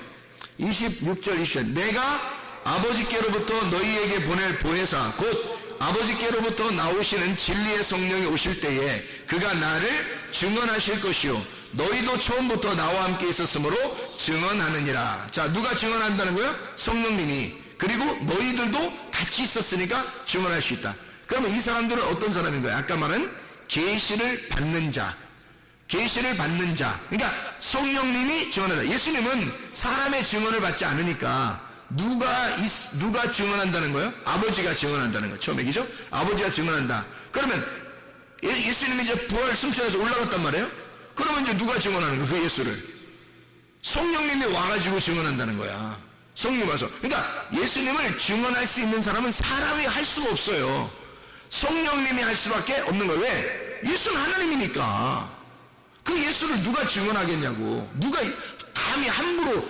26절 27절 내가 아버지께로부터 너희에게 보낼 보혜사 곧 아버지께로부터 나오시는 진리의 성령이 오실 때에 그가 나를 증언하실 것이요 너희도 처음부터 나와 함께 있었으므로 증언하느니라. 자, 누가 증언한다는 거예요? 성령님이. 그리고 너희들도 같이 있었으니까 증언할 수 있다. 그러면 이 사람들은 어떤 사람인 거예요? 아까 말한 계시를 받는 자. 계시를 받는 자. 그러니까 성령님이 증언한다. 예수님은 사람의 증언을 받지 않으니까 누가 증언한다는 거예요? 아버지가 증언한다는 거예요. 처음에 얘기죠? 아버지가 증언한다. 그러면 예수님이 이제 부활 승천해서 올라갔단 말이에요? 그러면 이제 누가 증언하는 거예요? 그 예수를. 성령님이 와가지고 증언한다는 거야. 성령이 와서. 그러니까 예수님을 증언할 수 있는 사람은 사람이 할 수가 없어요. 성령님이 할 수밖에 없는 거예요. 왜? 예수는 하나님이니까. 그 예수를 누가 증언하겠냐고. 누가 감히 함부로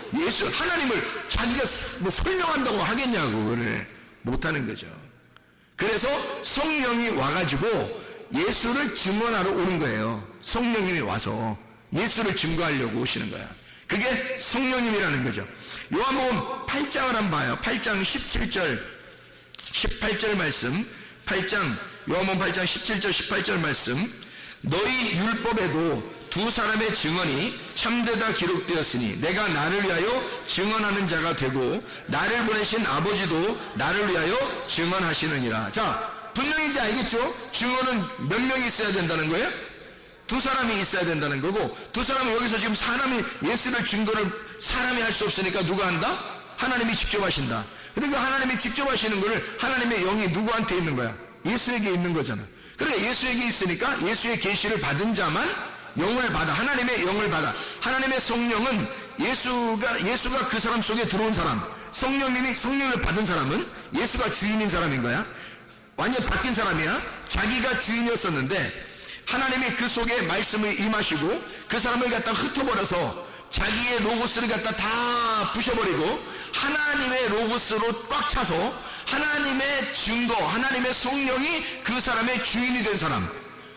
하나님을 자기가 뭐 설명한다고 하겠냐고. 그래. 못하는 거죠. 그래서 성령이 와가지고 예수를 증언하러 오는 거예요. 성령님이 와서 예수를 증거하려고 오시는 거야. 그게 성령님이라는 거죠. 요한복음 8장을 한번 봐요. 8장 17절 18절 말씀. 요한복음 8장 17절 18절 말씀. 너희 율법에도 두 사람의 증언이 참되다 기록되었으니 내가 나를 위하여 증언하는 자가 되고 나를 보내신 아버지도 나를 위하여 증언하시느니라. 자, 분명히 이제 알겠죠? 증언은 몇 명이 있어야 된다는 거예요? 두 사람이 있어야 된다는 거고, 두 사람은 여기서 지금 사람이 예수를 증거를 사람이 할 수 없으니까 누가 한다? 하나님이 직접 하신다. 그러니까 하나님이 직접 하시는 거를 하나님의 영이 누구한테 있는 거야? 예수에게 있는 거잖아. 그러니까 예수에게 있으니까 예수의 계시를 받은 자만 영을 받아. 하나님의 영을 받아. 하나님의 성령은 예수가 그 사람 속에 들어온 사람, 성령님이 성령을 받은 사람은 예수가 주인인 사람인 거야. 완전 바뀐 사람이야. 자기가 주인이었었는데 하나님이 그 속에 말씀을 임하시고 그 사람을 갖다 흩어버려서 자기의 로고스를 갖다 다 부셔버리고 하나님의 로고스로 꽉 차서 하나님의 증거, 하나님의 성령이 그 사람의 주인이 된 사람.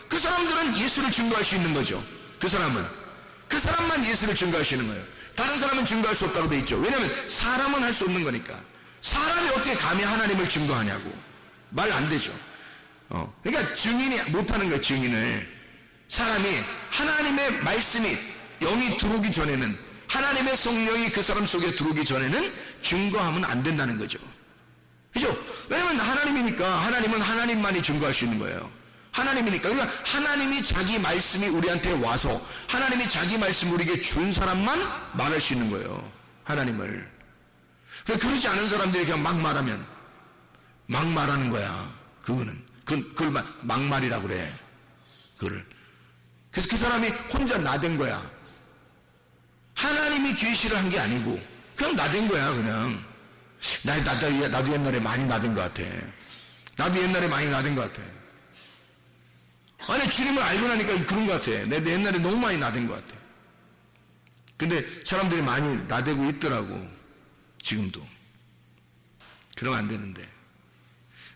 그 사람들은 예수를 증거할 수 있는 거죠. 그 사람만 예수를 증거할 수 있는 거예요. 다른 사람은 증거할 수 없다고 돼 있죠. 왜냐하면 사람은 할 수 없는 거니까. 사람이 어떻게 감히 하나님을 증거하냐고. 말 안 되죠. 그러니까 증인이 못하는 거예요. 증인을. 사람이 하나님의 말씀이 영이 들어오기 전에는, 하나님의 성령이 그 사람 속에 들어오기 전에는 증거하면 안 된다는 거죠. 그죠? 왜냐면 하나님이니까. 하나님은 하나님만이 증거할 수 있는 거예요. 하나님이니까. 그러니까 하나님이 자기 말씀이 우리한테 와서 하나님이 자기 말씀 우리에게 준 사람만 말할 수 있는 거예요. 하나님을. 그러지 않은 사람들이 그냥 막 말하면 막 말하는 거야. 그걸 막말이라고 그래. 그래서 그 사람이 혼자 나댄 거야. 하나님이 계시를 한 게 아니고 그냥 나댄 거야. 그냥 나도 옛날에 많이 나댄 것 같아. 나도 옛날에 많이 나댄 것 같아. 아니, 주님을 알고 나니까 그런 것 같아. 내 옛날에 너무 많이 나댄 것 같아. 근데 사람들이 많이 나대고 있더라고. 지금도. 그러면 안 되는데.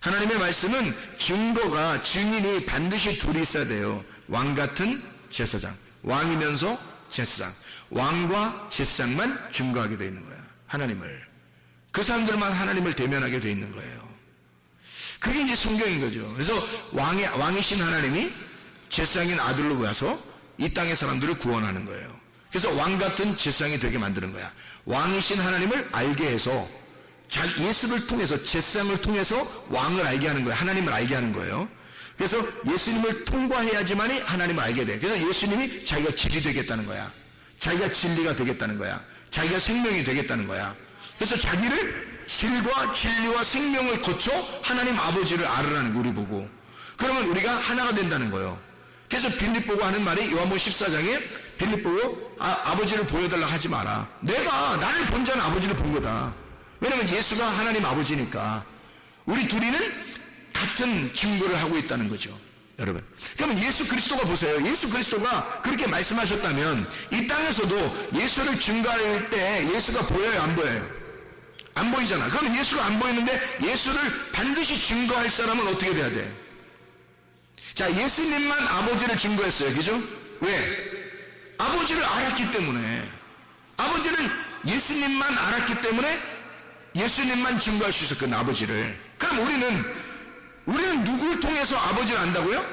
하나님의 말씀은 증인이 반드시 둘이 있어야 돼요. 왕 같은 제사장. 왕이면서 제사장. 왕과 제사장만 증거하게 되어 있는 거야. 하나님을. 그 사람들만 하나님을 대면하게 되어 있는 거예요. 그게 이제 성경인 거죠. 그래서 왕이신 하나님이 제사장인 아들로 와서 이 땅의 사람들을 구원하는 거예요. 그래서 왕 같은 제사장이 되게 만드는 거야. 왕이신 하나님을 알게 해서 예수를 통해서, 제사장을 통해서 왕을 알게 하는 거예요. 하나님을 알게 하는 거예요. 그래서 예수님을 통과해야지만이 하나님을 알게 돼. 그래서 예수님이 자기가 길이 되겠다는 거야. 자기가 진리가 되겠다는 거야. 자기가 생명이 되겠다는 거야. 그래서 자기를 질과 진리와 생명을 거쳐 하나님 아버지를 알으라는 거 우리 보고. 그러면 우리가 하나가 된다는 거예요. 그래서 빌립 보고 하는 말이 요한복음 14장에 빌립 보고 아버지를 보여달라고 하지 마라. 나를 본 자는 아버지를 본 거다. 왜냐면 예수가 하나님 아버지니까. 우리 둘이는 같은 증거를 하고 있다는 거죠. 여러분, 그러면 예수 그리스도가 보세요. 예수 그리스도가 그렇게 말씀하셨다면 이 땅에서도 예수를 증거할 때 예수가 보여요, 안 보여요? 안 보이잖아. 그러면 예수가 안 보이는데 예수를 반드시 증거할 사람은 어떻게 돼야 돼? 자, 예수님만 아버지를 증거했어요. 그죠? 왜? 아버지를 알았기 때문에. 아버지를 예수님만 알았기 때문에 예수님만 증거할 수 있었거든, 아버지를. 그럼 우리는 누구를 통해서 아버지를 안다고요?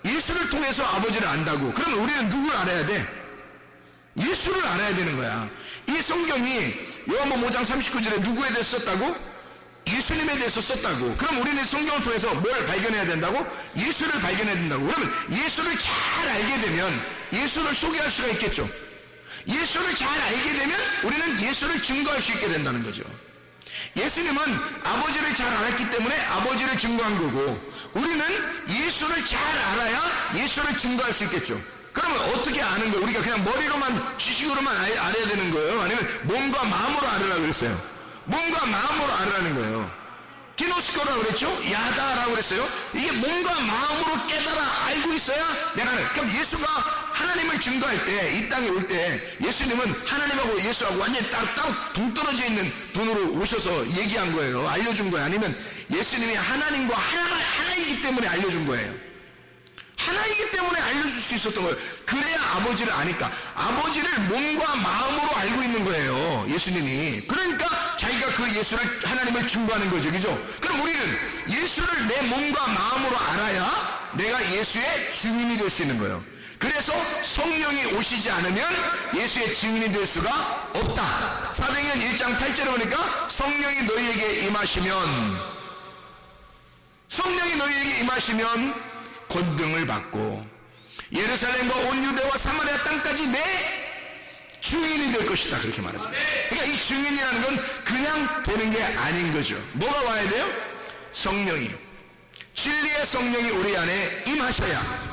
예수를 통해서 아버지를 안다고. 그러면 우리는 누구를 알아야 돼? 예수를 알아야 되는 거야. 이 성경이 요한복음 5장 39절에 누구에 대해서 썼다고? 예수님에 대해서 썼다고. 그럼 우리는 성경을 통해서 뭘 발견해야 된다고? 예수를 발견해야 된다고. 그러면 예수를 잘 알게 되면 예수를 소개할 수가 있겠죠. 예수를 잘 알게 되면 우리는 예수를 증거할 수 있게 된다는 거죠. 예수님은 아버지를 잘 알았기 때문에 아버지를 증거한 거고, 우리는 예수를 잘 알아야 예수를 증거할 수 있겠죠. 그러면 어떻게 아는 거예요? 우리가 그냥 머리로만, 지식으로만 알아야 되는 거예요? 아니면 몸과 마음으로 알으라고 그랬어요? 몸과 마음으로 알으라는 거예요. 기노스코라고 그랬죠? 야다라고 그랬어요? 이게 몸과 마음으로 깨달아 알고 있어야 내가 하는. 그럼 예수가 하나님을 증거할 때, 이 땅에 올 때 예수님은 하나님하고 예수하고 완전히 따로 동떨어져 있는 분으로 오셔서 얘기한 거예요. 알려준 거예요. 아니면 예수님이 하나님과 하나이기 때문에 알려준 거예요. 하나이기 때문에 알려줄 수 있었던 거예요. 그래야 아버지를 아니까. 아버지를 몸과 마음으로 알고 있는 거예요, 예수님이. 그러니까 자기가 그 예수를, 하나님을 증거하는 거죠. 그죠? 그럼 우리는 예수를 내 몸과 마음으로 알아야 내가 예수의 증인이 될 수 있는 거예요. 그래서 성령이 오시지 않으면 예수의 증인이 될 수가 없다. 사도행전 1장 8절에 보니까 성령이 너희에게 임하시면 권능을 받고 예루살렘과 온 유대와 사마리아 땅까지 내 증인이 될 것이다. 그렇게 말하죠. 그러니까 이 증인이라는 건 그냥 되는 게 아닌 거죠. 뭐가 와야 돼요? 성령이. 진리의 성령이 우리 안에 임하셔야,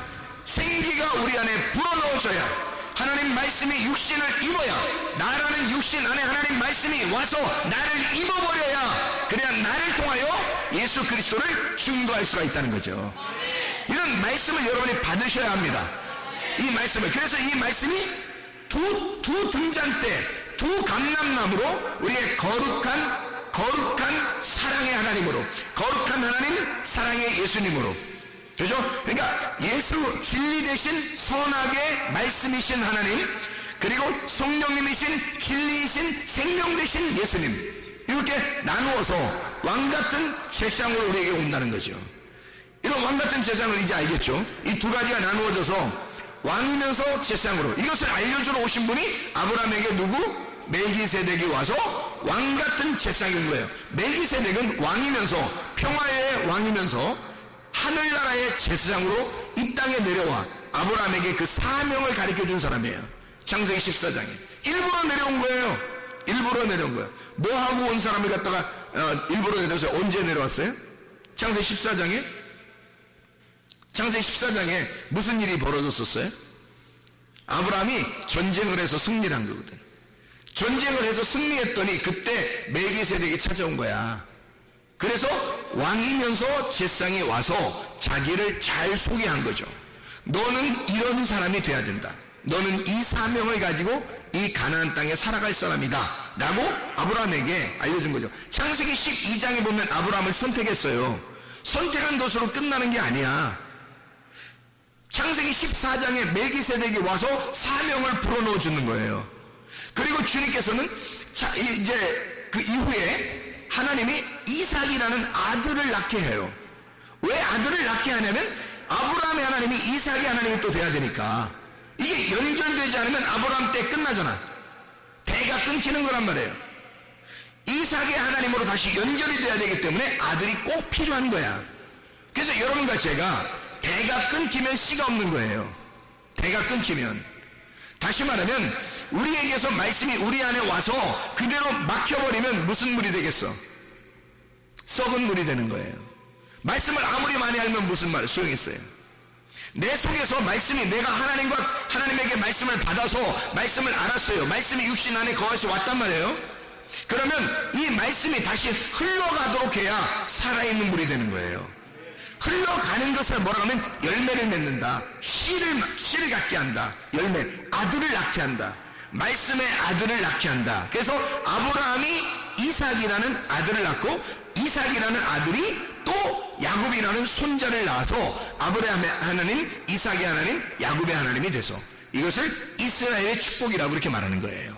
생기가 우리 안에 불어넣어져야, 하나님 말씀이 육신을 입어야, 나라는 육신 안에 하나님 말씀이 와서 나를 입어버려야, 그래야 나를 통하여 예수 그리스도를 증거할 수가 있다는 거죠. 이런 말씀을 여러분이 받으셔야 합니다. 이 말씀을. 그래서 이 말씀이 두 등잔대, 두 감람나무로 우리의 거룩한 사랑의 하나님으로, 거룩한 하나님, 사랑의 예수님으로. 그죠? 그러니까 예수, 진리 대신 선하게 말씀이신 하나님, 그리고 성령님이신 진리이신 생명 대신 예수님, 이렇게 나누어서 왕같은 제상으로 우리에게 온다는 거죠. 이런 왕같은 제상을 이제 알겠죠? 이 두 가지가 나누어져서 왕이면서 제상으로, 이것을 알려주러 오신 분이 아브라함에게 누구? 멜기세덱이 와서 왕같은 제상이 온 거예요. 멜기세덱은 왕이면서, 평화의 왕이면서 하늘나라의 제사장으로 이 땅에 내려와 아브라함에게 그 사명을 가르쳐준 사람이에요. 창세기 14장에 일부러 내려온 거예요. 일부러 내려온 거예요. 뭐 하고 온 사람을 갖다가 일부러 내려서 언제 내려왔어요? 창세기 14장에 무슨 일이 벌어졌었어요? 아브라함이 전쟁을 해서 승리를 한 거거든. 전쟁을 해서 승리했더니 그때 멜기세덱이 찾아온 거야. 그래서 왕이면서 제사장이 와서 자기를 잘 소개한 거죠. 너는 이런 사람이 돼야 된다. 너는 이 사명을 가지고 이 가나안 땅에 살아갈 사람이다 라고 아브라함에게 알려준 거죠. 창세기 12장에 보면 아브라함을 선택했어요. 선택한 것으로 끝나는 게 아니야. 창세기 14장에 멜기세덱이 와서 사명을 불어넣어 주는 거예요. 그리고 주님께서는 이제 그 이후에 하나님이 이삭이라는 아들을 낳게 해요. 왜 아들을 낳게 하냐면 아브라함의 하나님이 이삭의 하나님이 또 돼야 되니까. 이게 연결되지 않으면 아브라함 때 끝나잖아. 대가 끊기는 거란 말이에요. 이삭의 하나님으로 다시 연결이 돼야 되기 때문에 아들이 꼭 필요한 거야. 그래서 여러분과 제가 대가 끊기면 씨가 없는 거예요. 대가 끊기면. 다시 말하면 우리에게서 말씀이 우리 안에 와서 그대로 막혀버리면 무슨 물이 되겠어? 썩은 물이 되는 거예요. 말씀을 아무리 많이 알면 무슨 말 소용있어요. 내 속에서 말씀이, 내가 하나님에게 말씀을 받아서 말씀을 알았어요. 말씀이 육신 안에 거해서 왔단 말이에요. 그러면 이 말씀이 다시 흘러가도록 해야 살아있는 물이 되는 거예요. 흘러가는 것을 뭐라고 하면 열매를 맺는다. 씨를 갖게 한다. 열매, 아들을 낳게 한다. 말씀의 아들을 낳게 한다. 그래서 아브라함이 이삭이라는 아들을 낳고 이삭이라는 아들이 또 야곱이라는 손자를 낳아서 아브라함의 하나님, 이삭의 하나님, 야곱의 하나님이 돼서 이것을 이스라엘의 축복이라고 그렇게 말하는 거예요.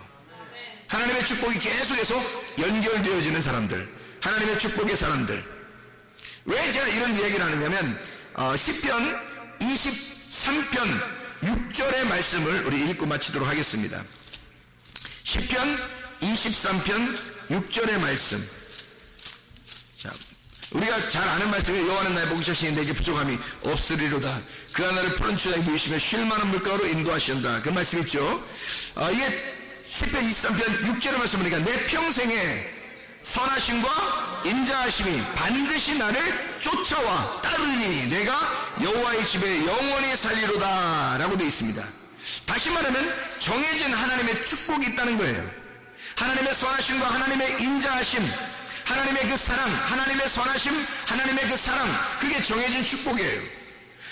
하나님의 축복이 계속해서 연결되어지는 사람들, 하나님의 축복의 사람들. 왜 제가 이런 이야기를 하느냐면 시편 23편 6절의 말씀을 우리 읽고 마치도록 하겠습니다. 시편 23편 6절의 말씀. 자, 우리가 잘 아는 말씀이 여호와는 나의 목자시니 내게 부족함이 없으리로다. 그 하나를 푸른 추장에 누이시며 쉴 만한 물가로 인도하신다. 그 말씀 있죠. 이게 시편 23편 6절의 말씀이니까 내 평생에 선하심과 인자하심이 반드시 나를 쫓아와 따르니 내가 여호와의 집에 영원히 살리로다 라고 되어 있습니다. 다시 말하면 정해진 하나님의 축복이 있다는 거예요. 하나님의 선하심과 하나님의 인자하심, 하나님의 그 사랑, 하나님의 선하심, 하나님의 그 사랑, 그게 정해진 축복이에요.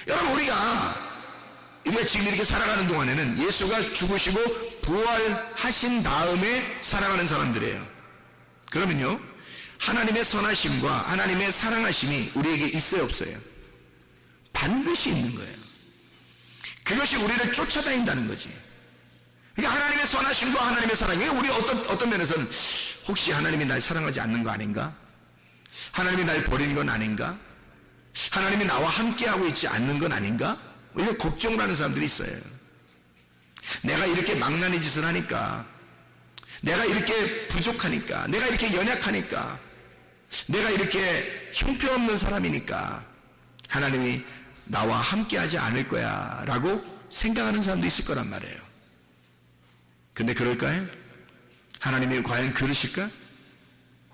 여러분, 우리가 지금 이렇게 살아가는 동안에는 예수가 죽으시고 부활하신 다음에 살아가는 사람들이에요. 그러면요, 하나님의 선하심과 하나님의 사랑하심이 우리에게 있어요, 없어요? 반드시 있는 거예요. 그것이 우리를 쫓아다닌다는 거지. 그러니까 하나님의 선하심과 하나님의 사랑이, 우리 어떤 면에서는 혹시 하나님이 날 사랑하지 않는 거 아닌가? 하나님이 날 버리는 건 아닌가? 하나님이 나와 함께하고 있지 않는 건 아닌가? 이렇게 걱정을 하는 사람들이 있어요. 내가 이렇게 망나니 짓을 하니까, 내가 이렇게 부족하니까, 내가 이렇게 연약하니까, 내가 이렇게 형편없는 사람이니까 하나님이 나와 함께하지 않을 거야 라고 생각하는 사람도 있을 거란 말이에요. 근데 그럴까요? 하나님이 과연 그러실까?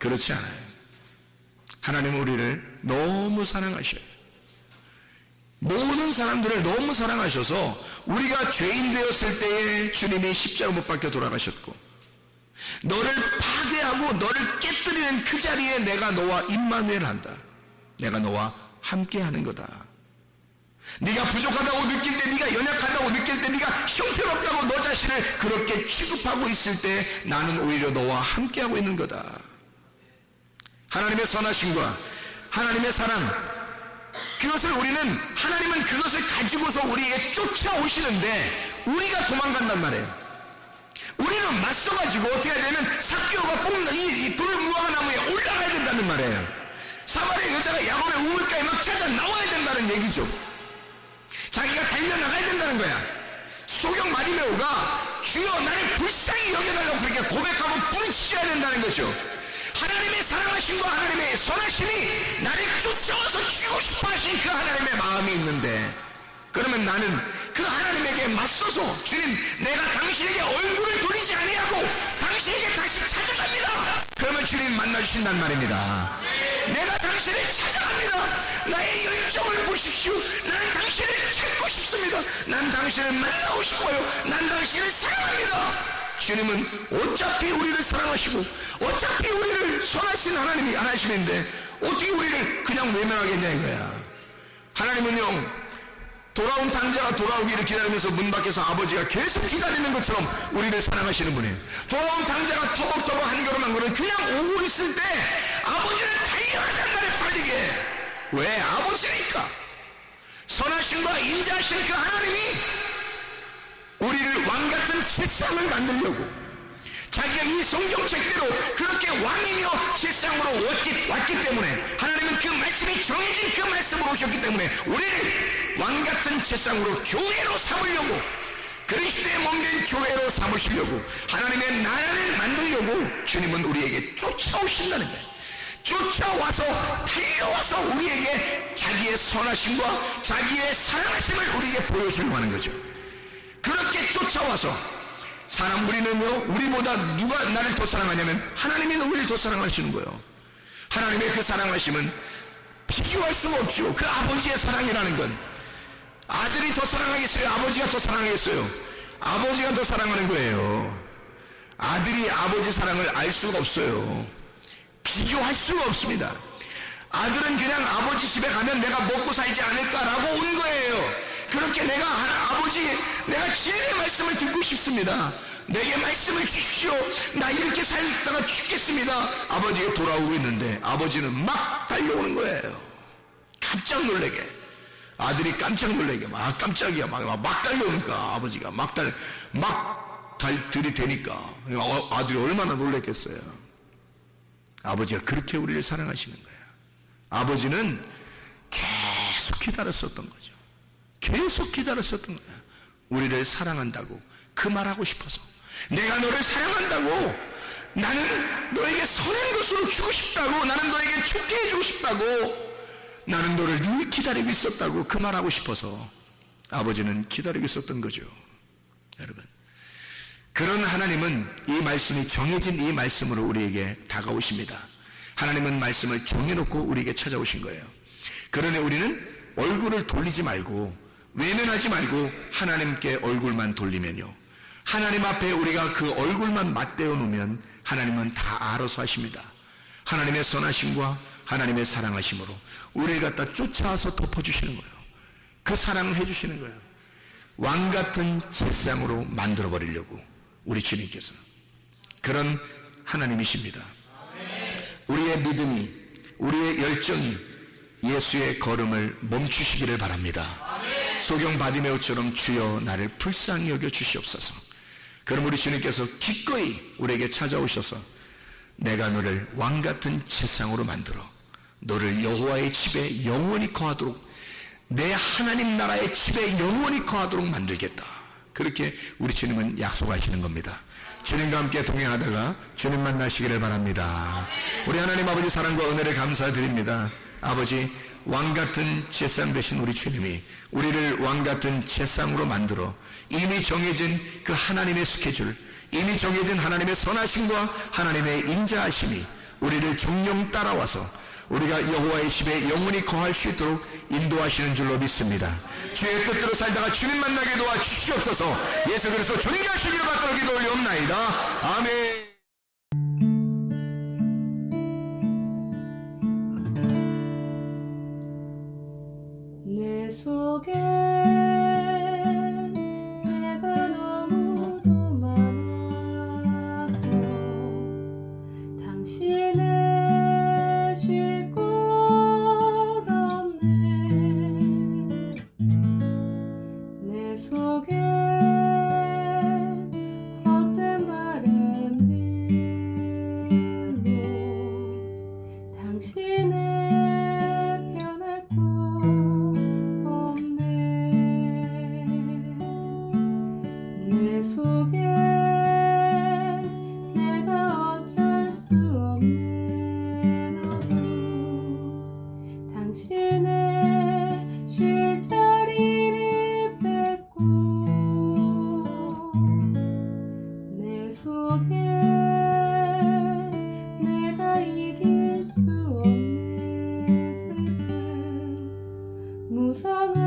그렇지 않아요. 하나님은 우리를 너무 사랑하셔요. 모든 사람들을 너무 사랑하셔서 우리가 죄인 되었을 때에 주님이 십자가 못 박혀 돌아가셨고, 너를 파괴하고 너를 깨뜨리는 그 자리에 내가 너와 임마누엘 한다. 내가 너와 함께하는 거다. 네가 부족하다고 느낄 때, 네가 연약하다고 느낄 때, 네가 형편없다고 너 자신을 그렇게 취급하고 있을 때 나는 오히려 너와 함께하고 있는 거다. 하나님의 선하심과 하나님의 사랑, 그것을 하나님은 그것을 가지고서 우리에게 쫓아오시는데 우리가 도망간단 말이에요. 우리는 맞서가지고 어떻게 하냐면 삭개오가 뽑는 이 돌무화과 나무에 올라가야 된다는 말이에요. 사마리아 여자가 야곱의 우물가에 막 찾아 나와야 된다는 얘기죠. 자기가 달려나가야 된다는 거야. 소경 마리메오가 주여 나를 불쌍히 여겨달라고 그렇게 고백하고 부르짖어야 된다는 거죠. 하나님의 사랑하심과 하나님의 선하심이 나를 쫓아와서 주고 싶어 하신 그 하나님의 마음이 있는데, 그러면 나는 그 하나님에게 맞서서 주님, 내가 당신에게 얼굴을 돌리지 아니하고 당신에게 다시 찾아갑니다. 그러면 주님 만나주신단 말입니다. 내가 당신을 찾아갑니다. 나의 열정을 보십시오. 나는 당신을 찾고 싶습니다. 난 당신을 만나고 싶어요. 난 당신을 사랑합니다. 주님은 어차피 우리를 사랑하시고 어차피 우리를 선하신 하나님이 하나님인데 어떻게 우리를 그냥 외면하겠냐 이거야. 하나님은요, 돌아온 당자가 돌아오기를 기다리면서 문 밖에서 아버지가 계속 기다리는 것처럼 우리를 사랑하시는 분이에요. 돌아온 당자가 터벅터벅 한 걸음 한 걸음 그냥 오고 있을 때 아버지는 달려가는 날에 빠르게. 왜? 아버지니까. 선하심과 인자하신 그 하나님이 우리를 왕같은 세상을 만들려고 자기가 이 성경책대로 그렇게 왕이며 세상으로 왔기 때문에, 하나님은 그 말씀이 정해진 그 말씀으로 오셨기 때문에 우리를 왕같은 세상으로 교회로 삼으려고, 그리스도의 몸된 교회로 삼으시려고, 하나님의 나라를 만들려고 주님은 우리에게 쫓아오신다는 거예요. 쫓아와서 달려와서 우리에게 자기의 선하심과 자기의 사랑하심을 우리에게 보여주려고 하는 거죠. 그렇게 쫓아와서 우리는요, 우리보다 누가 나를 더 사랑하냐면 하나님이 우리를 더 사랑하시는 거예요. 하나님의 그 사랑하심은 비교할 수가 없죠. 그 아버지의 사랑이라는 건 아들이 더 사랑하겠어요? 아버지가 더 사랑하겠어요? 아버지가 더 사랑하는 거예요. 아들이 아버지 사랑을 알 수가 없어요. 비교할 수가 없습니다. 아들은 그냥 아버지 집에 가면 내가 먹고 살지 않을까라고 온 거예요. 그렇게 내가 진리의 말씀을 듣고 싶습니다. 내게 말씀을 주십시오. 나 이렇게 살다가 죽겠습니다. 아버지가 돌아오고 있는데 아버지는 막 달려오는 거예요. 깜짝 놀래게. 아들이 깜짝 놀래게 깜짝이야 막 달려오니까 아버지가 막 들이대니까 아들이 얼마나 놀랬겠어요. 아버지가 그렇게 우리를 사랑하시는 거예요. 아버지는 계속 기다렸었던 거죠. 계속 기다렸었던 거예요. 우리를 사랑한다고 그 말하고 싶어서, 내가 너를 사랑한다고, 나는 너에게 선한 것으로 주고 싶다고, 나는 너에게 좋게 해주고 싶다고, 나는 너를 늘 기다리고 있었다고 그 말하고 싶어서 아버지는 기다리고 있었던 거죠. 여러분, 그런 하나님은 이 말씀이 정해진 이 말씀으로 우리에게 다가오십니다. 하나님은 말씀을 정해놓고 우리에게 찾아오신 거예요. 그러니 우리는 얼굴을 돌리지 말고, 외면하지 말고 하나님께 얼굴만 돌리면요, 하나님 앞에 우리가 그 얼굴만 맞대어 놓으면 하나님은 다 알아서 하십니다. 하나님의 선하심과 하나님의 사랑하심으로 우리를 갖다 쫓아와서 덮어주시는 거예요. 그 사랑을 해주시는 거예요. 왕같은 제상으로 만들어버리려고 우리 주님께서 그런 하나님이십니다. 우리의 믿음이, 우리의 열정이 예수의 걸음을 멈추시기를 바랍니다. 소경 바디메오처럼 주여 나를 불쌍히 여겨 주시옵소서. 그럼 우리 주님께서 기꺼이 우리에게 찾아오셔서 내가 너를 왕같은 제상으로 만들어 너를 여호와의 집에 영원히 거하도록, 내 하나님 나라의 집에 영원히 거하도록 만들겠다. 그렇게 우리 주님은 약속하시는 겁니다. 주님과 함께 동행하다가 주님 만나시기를 바랍니다. 우리 하나님 아버지 사랑과 은혜를 감사드립니다. 아버지, 왕같은 제상 되신 우리 주님이 우리를 왕같은 제상으로 만들어 이미 정해진 그 하나님의 스케줄, 이미 정해진 하나님의 선하심과 하나님의 인자하심이 우리를 종종 따라와서 우리가 여호와의 집에 영원히 거할 수 있도록 인도하시는 줄로 믿습니다. 주의 뜻대로 살다가 주님 만나게 도와주시옵소서. 예수 그리스도 존귀하시기를 받도록 기도 올리옵나이다. 아멘. 내 속에 내가 너무도 많아서 당신을 쉴 곳 없네. 내 속에 헛된 바램들로 당신을 변할 곳 없네. 내 속에 내가 어쩔 수 없는 어둠, 당신의 쉴 자리를 뺏고 내 속에 내가 이길 수 없는 슬픔, 무성한